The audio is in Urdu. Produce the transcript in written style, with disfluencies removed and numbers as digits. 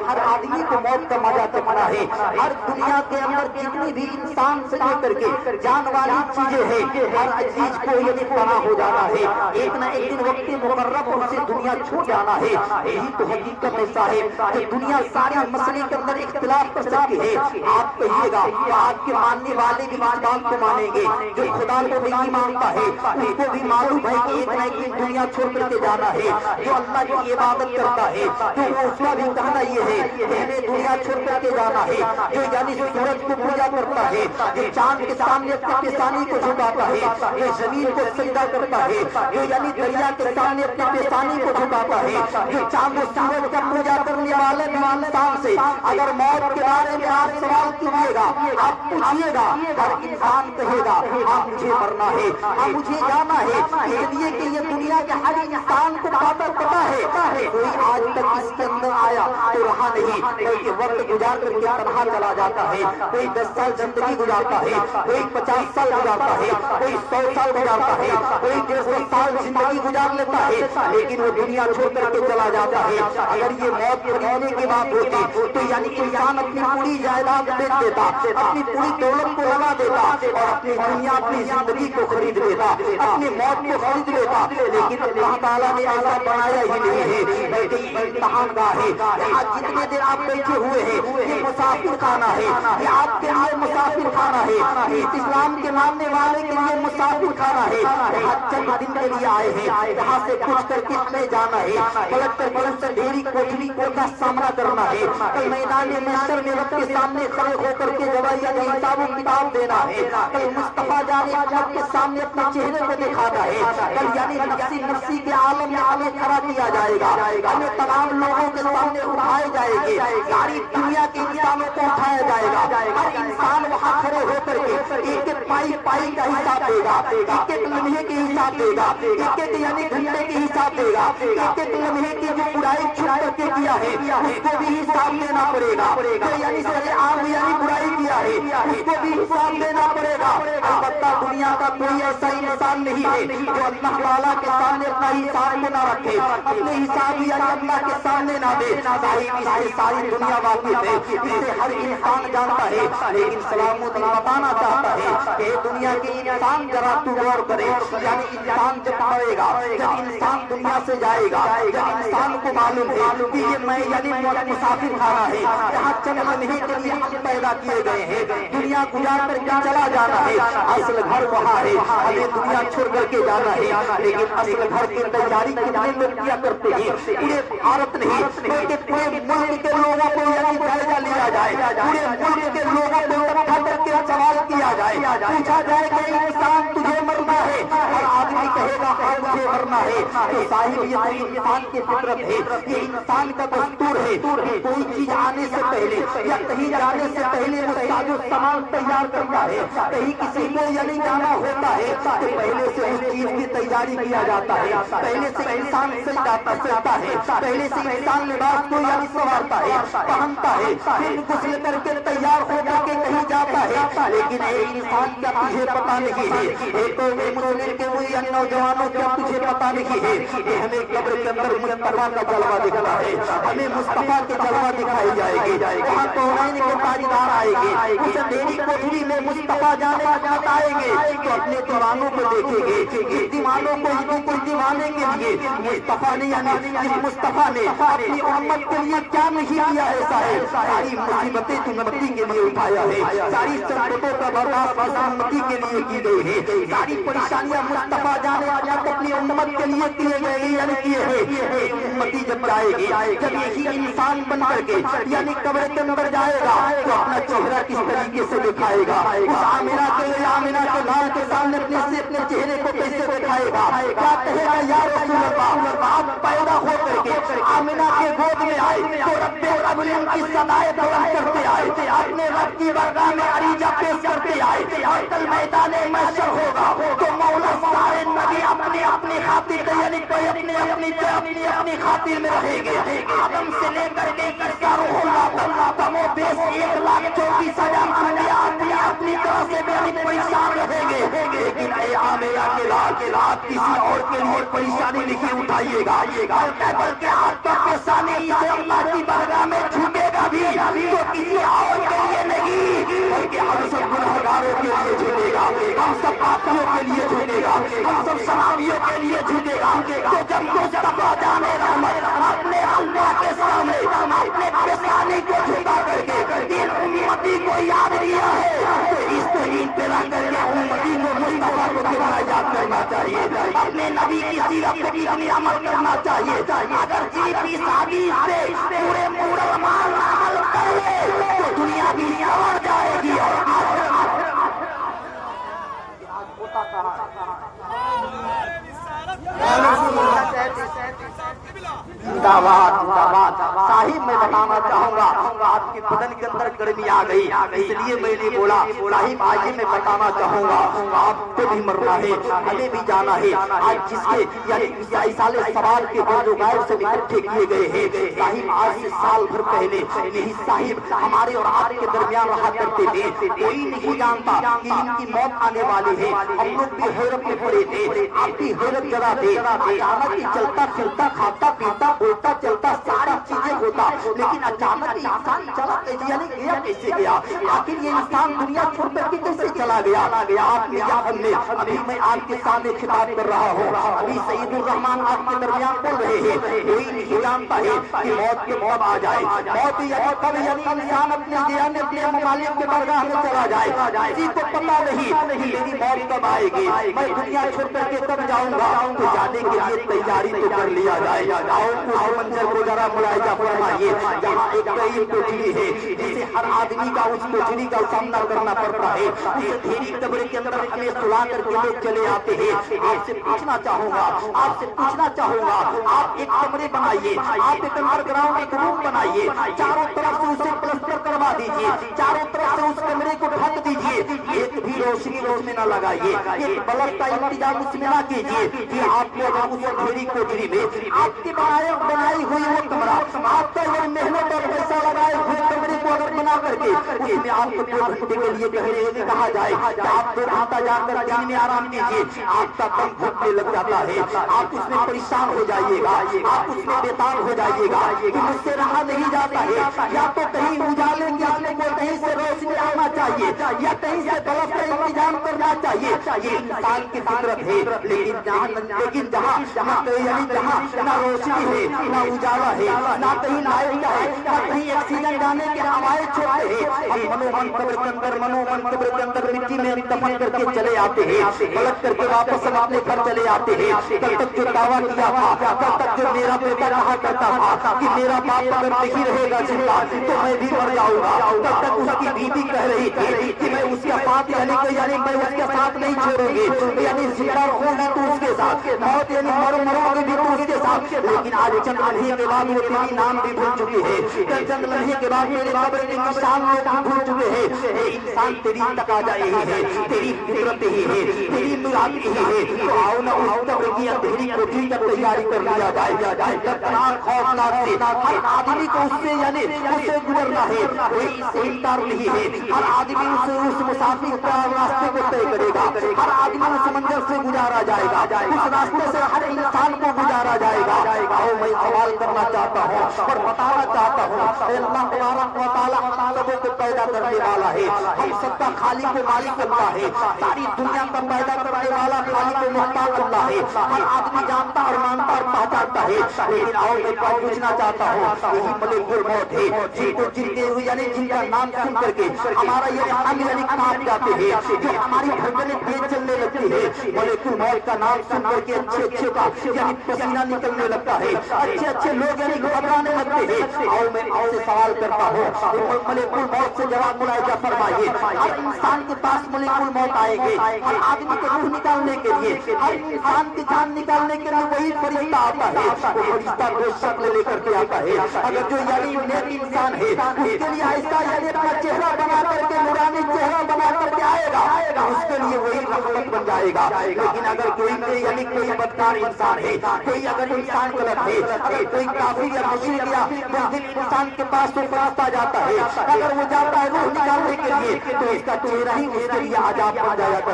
ہر آدمی کو موت کا مزہ چکھنا ہے. ہر دنیا کے اندر جتنی بھی انسان سے لے کر کے جان والی چیزیں ہیں ہر چیز کو یہ فنا ہو جانا ہے. ایک نہ ایک دن وقت مقرر ان سے دنیا چھوڑ جانا ہے. یہی تو حقیقت ایسا ہے کہ دنیا ساری مسئلے کے اندر اختلاف کر سکتی ہے. آپ کہیے گا آپ کے ماننے والے بھی اس بات کو مانیں گے. جو خدا کو نہیں مانتا ہے اس کو بھی معلوم ہے کہ ایک نہ ایک دن دنیا چھوڑ کر کے جانا ہے. جو اللہ کی عبادت کرتا ہے تو اس کا بھی کہنا یہ ہے کہ ہمیں دنیا چھوڑ کر کے جانا ہے. جو یعنی سورج کو پوجا کرتا ہے, جو چاند کے سامنے اپنی پیشانی کو جھکاتا ہے, جو زمین کو سجدہ کرتا ہے, جو یعنی دریا کے سامنے اپنی پیشانی کو جھکاتا ہے, جو چاند و سورج کا پوجا کرنے والے انسان سے اگر موت کے بارے میں آپ سوال کیجیے گا, آپ پوچھیے گا, ہر انسان کہے گا ہاں مجھے مرنا ہے, ہاں مجھے جانا ہے. اس لیے کہ یہ دنیا کے ہر انسان کو پتا ہے کوئی آج تک اس کے اندر آیا تو رہا نہیں, بلکہ وقت گزار کر کے تنہا چلا جاتا ہے. کوئی 10 سال زندگی گزارتا ہے, کوئی 50 سال گزارتا ہے, کوئی 100 سال گزارتا ہے, کوئی 150 سال زندگی گزار لیتا ہے, لیکن وہ دنیا چھوڑ کر کے چلا جاتا ہے. اگر یہ موت خریدنے کی بات ہوتی تو یعنی انسان اپنی پوری جائیداد بیچ دیتا, اپنی پوری دولت کو لگا دیتا اور اپنی دنیا اپنی زندگی کو خرید لیتا, اپنی موت کو خرید لیتا. لیکن اللہ تعالیٰ نے ایسا بنایا ہی نہیں ہے, بلکہ یہ امتحان گاہ ہے. آج جتنے دیر آپ بیٹھے ہوئے ہیں یہ مسافر خانہ ہے, یہ آپ کے لیے مسافر خانہ ہے, اس اسلام کے ماننے والے کے لیے مسافر خانہ ہے. یہاں چند دن کے لیے آئے ہیں, یہاں سے کچھ کر کے ہمیں جانا ہے, پلٹ کر پلٹ سے ڈھیری کوٹری کا سامنا کرنا ہے. کل میدان محشر میں رب کے سامنے کھڑے ہو کر کے گواہی حساب و کتاب دینا ہے. کل مصطفیٰ جان رب کے سامنے اپنے چہرے کو دکھانا ہے. کل یعنی نفسی نفسی کے عالم میں ہمیں کھڑا کیا جائے گا, ہمیں تمام لوگوں کے سامنے اٹھائے جائے گے, ساری دنیا کے انسانوں کو اٹھایا جائے گا. ہر انسان وہاں کھڑے ہو کر کے ایک ایک پائی پائی کا حساب دے گا, ایک ایک لمحے کے حساب دے گا, ایک ایک یعنی گھنٹے کے حساب دے گا, ایک ایک لمحے کی جو برائی چھپ کر کے کیا ہے اس کو بھی حساب دینا پڑے گا. جو یعنی سر عام یعنی برائی کیا ہے اس کو بھی حساب دینا پڑے گا. البتہ دنیا کا کوئی ایسا انسان نہیں ہے جو اللہ تعالیٰ کے سامنے اپنا حساب کو نہ رکھے, اپنے حساب یعنی اللہ کے سامنے نہ دے. اس سے ساری دنیا واقف ہے, اسے ہر انسان جانتا ہے. لیکن سلام الدین بتانا چاہتا ہے کہ دنیا کے انسان ذرا تو غور کرے, یعنی انسان جب مرے گا, جب انسان دنیا سے جائے گا, جب انسان کو معلوم ہے کہ یہ میں یعنی مسافر خانہ ہے, یہاں چند لمحے کے لیے ہم پیدا کیے گئے ہیں, دنیا گزار کر کے چلا جانا ہے. اصل گھر وہاں ہے, ہمیں دنیا چھوڑ کر کے جانا ہے. لیکن اصل گھر کی تیاری کتنے لوگ کیا کرتے ہیں, پورے بھارت نہیں بلکہ پورے ملک کے لوگوں کو یعنی جائزہ لیا جائے, پورے ملک کے لوگوں کو اکٹھا کر کے سوال کیا جائے, پوچھا جائے کہ انسان تجھے مرنا ہے, ہر آدمی کہے گا ہاں مجھے مرنا ہے. تو صاحب یہ انسان کی فطرت ہے, یہ انسان کا دستور ہے. کوئی چیز آنے سے پہلے یا کہیں جانے سے پہلے اس کا جو سامان تیار کرتا ہے, کہیں کسی کو یعنی جانا ہوتا ہے تو پہلے سے اس چیز کی تیاری کیا جاتا ہے, پہلے سے انسان سجتا ہے, پہلے سے انسان لباس کو یعنی سنوارتا ہے, پہنتا ہے, پھر غسل کر کے تیار ہو کر کے کہیں جاتا ہے. لیکن ایک انسان کا تجھے پتا نہیں ہے, ایک مسلم کے وہ نوجوانوں کا تجھے پتا نہیں ہے کہ ہمیں قبر کے اندر مصطفیٰ کا جلوہ دکھنا ہے, ہمیں مصطفیٰ کے جلوہ دکھائی جائے گی. وہاں کونین کے تاجدار آئیں گے, اس اندھیری کوٹری میں مصطفیٰ جانے احمد آئیں گے تو اپنے دیوانوں کو دیکھیں گے. اس دیوانوں کو دیوانے کے لیے مصطفیٰ نے یعنی اس مصطفیٰ نے اپنی امت کے لیے کیا نہیں کیا ہے صاحب. ساری مصیبتیں امتی کے لیے اٹھایا ہے, ساری سنکٹوں کا برداشت امتی کے لیے کی گئی ہے, ساری پریشانیاں مصطفیٰ جانے اپنی امت کے لیے کیے گئے یعنی کیے ہیں. امتی جب جائے گی, جب یہی انسان بن کر کے یعنی قبر کے اندر جائے گا تو اپنا چہرہ کس طریقے سے دکھائے گا, اس آمنہ کے لال کے سامنے اپنے چہرے کو کیسے دکھائے گا, کیا کہے گا یا رسول اللہ. آپ پیدا ہو کر کے آمنہ کے گود میں آئے تو رب العالمین کی صدائے بلند کرتے آئے, اپنے رب کی بارگاہ میں عریضہ پیش کرتے آئے. اور کل میدان محشر ہوگا تو مولا سارے نبی اپنی خاطر یعنی کوئی اپنی خاطر میں رہے گے. آدم سے لے کر کے تمو بیس 1,24,000 انبیاء اپنی طرح سے بھی پریشان رہیں گے. لیکن اے آمنہ کے لال, آپ کسی اور کے لیے پریشانی نہیں اٹھائیے گا, بلکہ آپ کا پریشانی اسے اللہ کی بارگاہ میں جھکے سب باقیوں کے لیے جھکے گا، ہم سب شرابیوں کے لیے جھکے گا۔ تو جب مصطفیٰ جان رحمت اپنے اللہ کے سامنے اپنے پیشانی کو جھکا کر کے ان امتی کو یاد دیا ہے، تو اس دین پہ رہ کر کے امتی کو مصطفیٰ کو دوبارہ یاد کرنا چاہیے، اپنے نبی کی سیرت پہ کتنی عمل کرنا چاہیے۔ اگر جیتی شادی سے پورے مسلمان عمل کر لے تو دنیا بھی سنور جائے گی اور صاحب میں بتانا چاہوں گا آپ کے بدن کے اندر گرمی آ گئی، اس لیے میں نے بولا صاحب آئیے میں بتانا چاہوں گا آپ کو بھی مرنا ہے، ہمیں بھی جانا ہے۔ آج جس کے یعنی سال سوال کے جو غیر سے اکٹھے کیے گئے ہیں صاحب، آج سے سال بھر پہلے یہی صاحب ہمارے اور آپ کے درمیان رہا کرتے تھے، کوئی نہیں جانتا کہ ان کی موت آنے والی ہے۔ ہم لوگ بھی حیرت میں پڑے تھے، آپ بھی حیرت جگہ تھے، اچانک ہی چلتا پھرتا کھاتا پیتا بولتا چلتا ساری چیزیں ہوتا، لیکن اچانک انسان چلا یعنی گیا کیسے گیا؟ آخر یہ انسان دنیا چھوڑ کر کے کیسے چلا گیا؟ آپ نے یا ہم نے ابھی میں آپ کے سامنے خطاب کر رہا ہوں، ابھی سعید الرحمان آپ کے درمیان بول رہے ہیں، کوئی نہیں جانتا ہے کہ موت کے موت آ جائے، موت یعنی کب یعنی انسان اپنے جانے اپنے ممالک کے درگاہ میں چلا جائے، کسی کو پتا نہیں میری موت کب آئے گی، میں دنیا چھوڑ کر کے کب جاؤں گا، تو جانے کے لیے تیاری تو کر لیا جائے۔ آؤ اس منظر کو ذرا ملاحظہ فرمائیے، جہاں ایک نئی کوٹری ہے جسے ہر آدمی کا اس کوٹری کا سامنا کرنا پڑتا ہے، اس دھیری قبر کے اندر ہمیں سلا کر کے لوگ چلے آتے ہیں۔ آپ سے پوچھنا چاہوں گا آپ ایک کمرے بنائیے، آپ ایک انڈر گراؤنڈ ایک روم بنائیے، چاروں طرف سے اسے پلسٹر کروا دیجیے، چاروں طرف سے اس کمرے کو ڈھک دیجیے، ایک بھی روشنی اس میں نہ لگائیے، ایک بلب کا انتظام اس میں نہ کیجیے کہ آپ کو اس دھیری کوٹری میں آپ کے بنائی ہوئی وہ کمرہ، آپ کا یہ محنت اور پیسہ لگائے ہوئے کمرے کو اگر بنا کر کے اس میں آپ کو 2 گھنٹے کے لیے کہا جائے کہ آپ 2 گھنٹہ جا کر دن میں آرام کیجیے، آپ کا دم گھٹنے لگ جاتا ہے، آپ اس میں پریشان ہو جائیے گا، آپ اس میں بیتاب ہو جائیے گا کہ مجھ سے رہا نہیں جاتا ہے، یا تو کہیں اجالے کی اپنے کو کہیں سے روشنی آنا چاہیے یا کہیں سے بلب کا انتظام کرنا چاہیے۔ یہ انسان کی فطرت ہے، لیکن جہاں نہ روشنی ہے نہ اجالا ہے، نہ کہیں لائٹ ہے، نہ کہیں آکسیجن جانے کے ہوائیں چھوڑتے ہیں، ہم منومن قبر کے اندر مٹی میں دفن کر کے چلے آتے ہیں، پلٹ کر کے واپس ہم اپنے گھر چلے آتے ہیں۔ کل تک جو دعویٰ کیا تھا، کل تک جو میرا بیٹا کہا کرتا تھا کہ میرا باپ اگر نہیں رہے گا زندہ تو میں بھی مر جاؤں گا، کل تک اس کی بیوی کہہ رہی تھی کہ میں اس کے ساتھ یعنی میں اس کے ساتھ نہیں چھوڑوں گی، یعنی زندہ رہوں گی تو اس کے ساتھ، موت یعنی مروں گی بھی تو اس کے ساتھ، لیکن آج چند لمحے کے بعد وہ تیری نام بھی بھول چکے ہیں، چند لمحے کے بعد میرے قبر کے نشان لوگ بھول چکے ہیں۔ اے انسان تیری تقاضا یہی ہے، تیری فطرت یہی ہے، تیری مراد یہی ہے، تو آؤ نہ اس قبر کی اندھیری کوٹری کا تیاری کر لیا جائے۔ دردناک خوفناک سے ہر آدمی کو اس سے یعنی اس سے گزرنا ہے، کوئی اس سے انکار نہیں ہے، ہر آدمی اس مسافر کا راستے کو طے کرے گا، ہر آدمی اس منظر سے گزارا جائے گا، اس راستے سے ہر انسان کو گزارا جائے گا۔ آؤ میں سوال کرنا چاہتا ہوں اور بتانا چاہتا ہوں، اے اللہ تبارک و تعالیٰ سبوں کو پیدا کرنے والا ہے، ہم سب کا خالق و مالک اللہ ہے، ساری دنیا کا پیدا کرنے والا خالق و محتاج اللہ ہے، ہر آدمی جانتا اور مانتا اور پہچانتا ہے، لیکن آؤ میں پوچھنا چاہتا ہوں، یہی ملک الموت ہے جن کے یعنی جن کا نام سن کر کے ہمارا یہ ہم یعنی کام جاتے ہیں، جو ہماری دھڑکنیں تیز چلنے لگتی ہے، ملک الموت کا نام سن کر کے اچھے کا یعنی پسینہ نکلنے لگتا ہے، اچھے لوگ یعنی گھبرانے لگتے ہیں۔ آؤ میں آپ سے سوال کرتا ہوں، ملک الموت سے جواب ملاحظہ فرمائیے، ہر انسان کے پاس ملک الموت آئیں گے، ہر آدمی کو روح نکالنے کے لیے، ہر انسان کی جان نکالنے کے لیے وہی فرشتہ آتا ہے، وہ فرشتہ کو شکل لے کر کے آتا ہے، اگر جو یعنی نیک انسان ہے اس کے لیے ایسا یعنی اپنا چہرہ بنا کر کے نورانی چہرہ بنا کر کے آئے گا، اس کے لیے وہی رحمت بن جائے گا۔ لیکن اگر کوئی یعنی کوئی بدکار انسان ہے، کوئی اگر انسان غلط ہے، اگر کوئی کافر یا مشرک یا بزدل انسان کے پاس وہ فرشتہ جاتا ہے، اگر وہ جاتا ہے روح نکالنے کے لیے تو اس کا چہرہ ہی اس کے لیے عذاب بن جائے گا۔